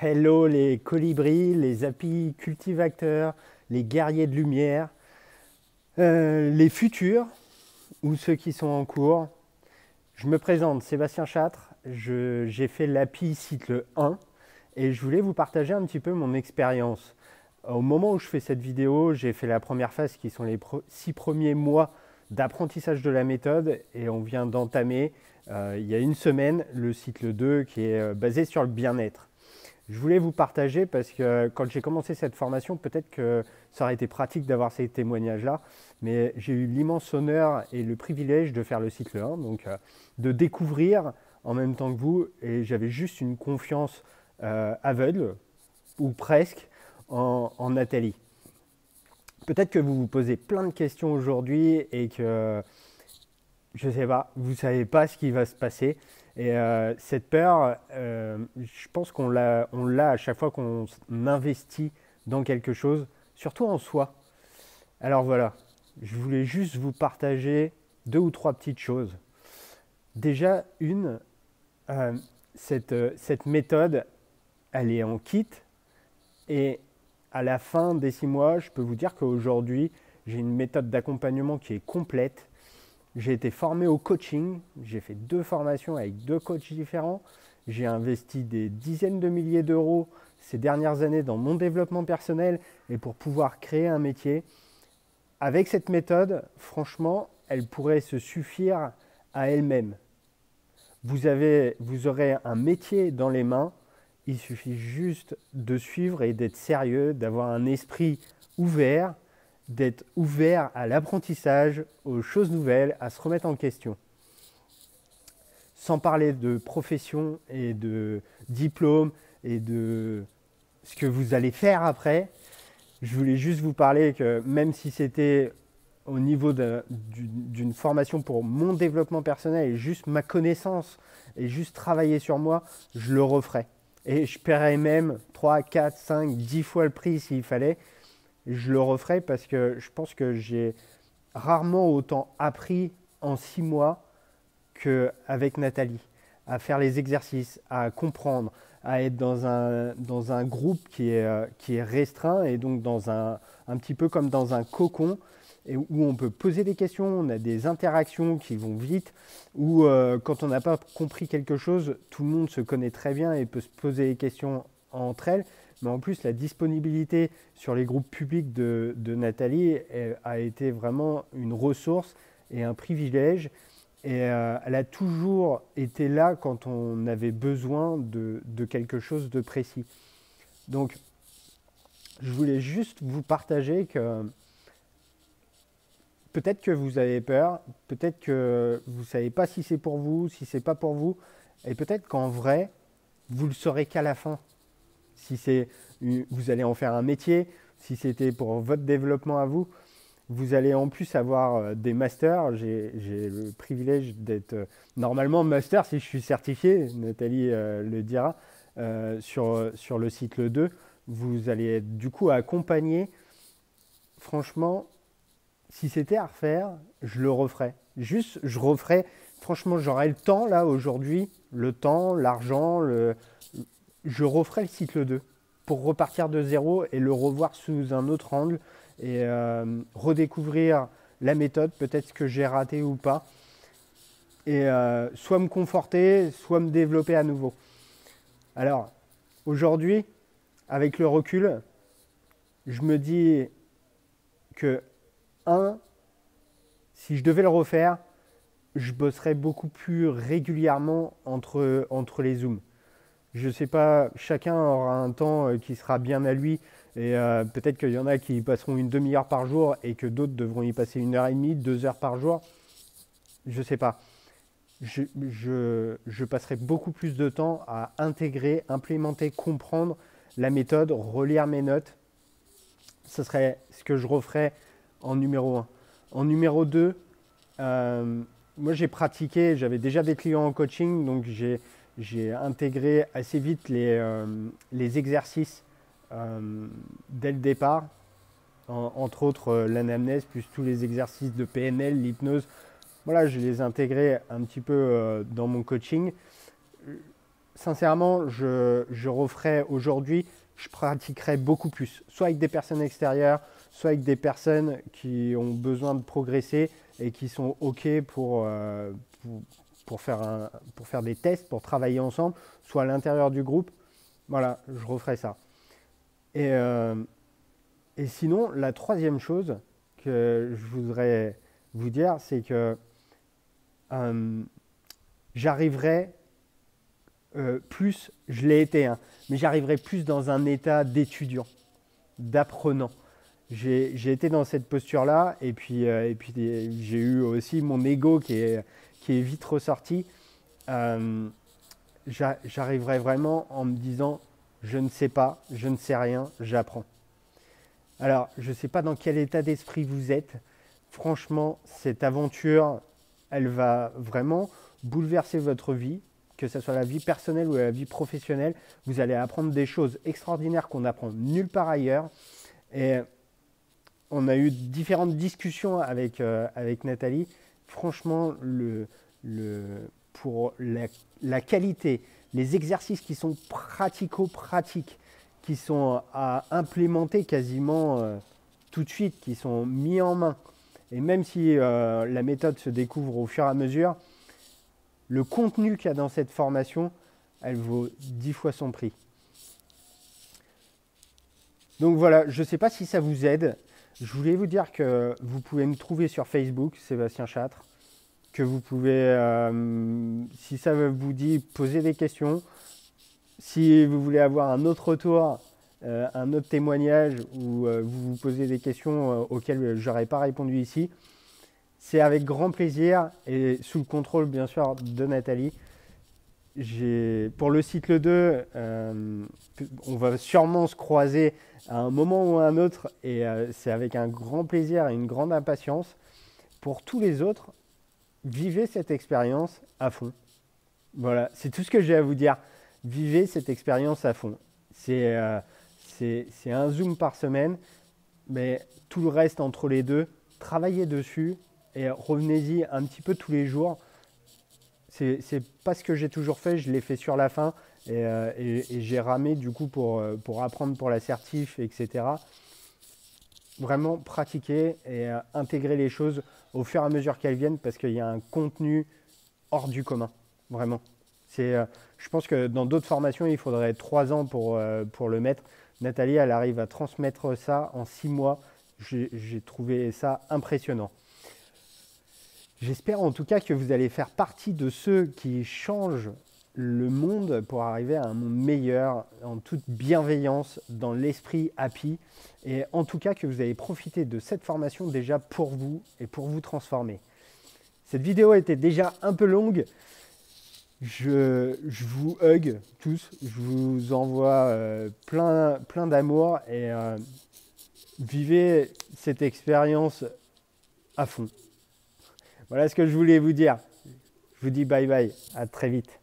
Hello les colibris, les apicultivateurs, les guerriers de lumière, les futurs ou ceux qui sont en cours. Je me présente, Sébastien Châtre, j'ai fait l'API cycle 1 et je voulais vous partager un petit peu mon expérience. Au moment où je fais cette vidéo, j'ai fait la première phase qui sont les 6 premiers mois d'apprentissage de la méthode et on vient d'entamer il y a une semaine le cycle 2 qui est basé sur le bien-être. Je voulais vous partager parce que quand j'ai commencé cette formation, peut-être que ça aurait été pratique d'avoir ces témoignages-là, mais j'ai eu l'immense honneur et le privilège de faire le cycle 1, donc de découvrir en même temps que vous, et j'avais juste une confiance aveugle, ou presque, en Nathalie. Peut-être que vous vous posez plein de questions aujourd'hui et que, je ne sais pas, vous ne savez pas ce qui va se passer. Et cette peur, je pense qu'on l'a à chaque fois qu'on investit dans quelque chose, surtout en soi. Alors voilà, je voulais juste vous partager deux ou trois petites choses. Déjà, euh, cette méthode, elle est en kit et à la fin des 6 mois, je peux vous dire qu'aujourd'hui, j'ai une méthode d'accompagnement qui est complète. J'ai été formé au coaching, j'ai fait 2 formations avec 2 coachs différents. J'ai investi des dizaines de milliers d'euros ces dernières années dans mon développement personnel et pour pouvoir créer un métier. Avec cette méthode, franchement, elle pourrait se suffire à elle-même. Vous aurez un métier dans les mains, il suffit juste de suivre et d'être sérieux, d'avoir un esprit ouvert, d'être ouvert à l'apprentissage, aux choses nouvelles, à se remettre en question. Sans parler de profession et de diplôme et de ce que vous allez faire après, je voulais juste vous parler que même si c'était au niveau d'une formation pour mon développement personnel et juste ma connaissance et juste travailler sur moi, je le referais. Et je paierais même 3, 4, 5, 10 fois le prix s'il fallait. Je le referais parce que je pense que j'ai rarement autant appris en 6 mois qu'avec Nathalie, à faire les exercices, à comprendre, à être dans un groupe qui est restreint et donc un petit peu comme dans un cocon et où on peut poser des questions, on a des interactions qui vont vite, où quand on n'a pas compris quelque chose, tout le monde se connaît très bien et peut se poser des questions entre elles. Mais en plus, la disponibilité sur les groupes publics de Nathalie a été vraiment une ressource et un privilège. Et elle a toujours été là quand on avait besoin de quelque chose de précis. Donc, je voulais juste vous partager que peut-être que vous avez peur, peut-être que vous ne savez pas si c'est pour vous, si c'est pas pour vous, et peut-être qu'en vrai, vous le saurez qu'à la fin. Si vous allez en faire un métier, si c'était pour votre développement à vous, vous allez en plus avoir des masters. J'ai le privilège d'être normalement master si je suis certifié, Nathalie le dira, sur le cycle 2. Vous allez être du coup accompagné. Franchement, si c'était à refaire, je le referais. Juste, je referais. Franchement, j'aurais le temps là aujourd'hui, le temps, l'argent, je referais le cycle 2 pour repartir de zéro et le revoir sous un autre angle et redécouvrir la méthode, peut-être ce que j'ai raté ou pas, et soit me conforter, soit me développer à nouveau. Alors, aujourd'hui, avec le recul, je me dis que, si je devais le refaire, je bosserais beaucoup plus régulièrement entre les Zooms. Je sais pas, chacun aura un temps qui sera bien à lui et peut-être qu'il y en a qui y passeront une demi-heure par jour et que d'autres devront y passer 1 heure et demie, 2 heures par jour. Je sais pas. Je passerai beaucoup plus de temps à intégrer, implémenter, comprendre la méthode, relire mes notes. Ce serait ce que je referais en numéro 1. En numéro 2, moi j'ai pratiqué, j'avais déjà des clients en coaching, donc j'ai intégré assez vite les exercices dès le départ, entre autres l'anamnèse, plus tous les exercices de PNL, l'hypnose. Voilà, je les ai intégrés un petit peu dans mon coaching. sincèrement, je referais aujourd'hui, je pratiquerais beaucoup plus, soit avec des personnes extérieures, soit avec des personnes qui ont besoin de progresser et qui sont OK pour faire des tests, pour travailler ensemble, soit à l'intérieur du groupe. Voilà, je referais ça. Et, euh, et sinon, la troisième chose que je voudrais vous dire, c'est que euh, j'arriverai plus, je l'ai été, hein, mais j'arriverai plus dans un état d'étudiant, d'apprenant. J'ai été dans cette posture-là et puis j'ai eu aussi mon ego qui est vite ressorti. Euh, J'arriverai vraiment en me disant, je ne sais pas, je ne sais rien, j'apprends. Alors, je ne sais pas dans quel état d'esprit vous êtes. Franchement, cette aventure, elle va vraiment bouleverser votre vie, que ce soit la vie personnelle ou la vie professionnelle. Vous allez apprendre des choses extraordinaires qu'on apprend nulle part ailleurs. Et on a eu différentes discussions avec Nathalie. Franchement, pour la qualité, les exercices qui sont pratico-pratiques, qui sont à implémenter quasiment tout de suite, qui sont mis en main. Et même si la méthode se découvre au fur et à mesure, le contenu qu'il y a dans cette formation, elle vaut 10 fois son prix. Donc voilà, je ne sais pas si ça vous aide. Je voulais vous dire que vous pouvez me trouver sur Facebook, Sébastien Châtre, que vous pouvez, si ça vous dit, poser des questions. Si vous voulez avoir un autre retour, un autre témoignage ou vous vous posez des questions auxquelles je n'aurais pas répondu ici, c'est avec grand plaisir et sous le contrôle bien sûr de Nathalie. Pour le cycle 2, on va sûrement se croiser à un moment ou à un autre et c'est avec un grand plaisir et une grande impatience. Pour tous les autres, vivez cette expérience à fond. Voilà, c'est tout ce que j'ai à vous dire. Vivez cette expérience à fond. C'est un Zoom par semaine, mais tout le reste entre les deux, travaillez dessus et revenez-y un petit peu tous les jours. C'est pas ce que j'ai toujours fait, je l'ai fait sur la fin et j'ai ramé du coup pour apprendre pour l'assertif, etc. Vraiment pratiquer et intégrer les choses au fur et à mesure qu'elles viennent parce qu'il y a un contenu hors du commun, vraiment. Je pense que dans d'autres formations, il faudrait 3 ans pour le mettre. Nathalie, elle arrive à transmettre ça en 6 mois. J'ai trouvé ça impressionnant. J'espère en tout cas que vous allez faire partie de ceux qui changent le monde pour arriver à un monde meilleur, en toute bienveillance, dans l'esprit happy. Et en tout cas que vous allez profiter de cette formation déjà pour vous et pour vous transformer. Cette vidéo était déjà un peu longue. Je vous hug tous, je vous envoie plein d'amour et vivez cette expérience à fond. Voilà ce que je voulais vous dire. Je vous dis bye bye, à très vite.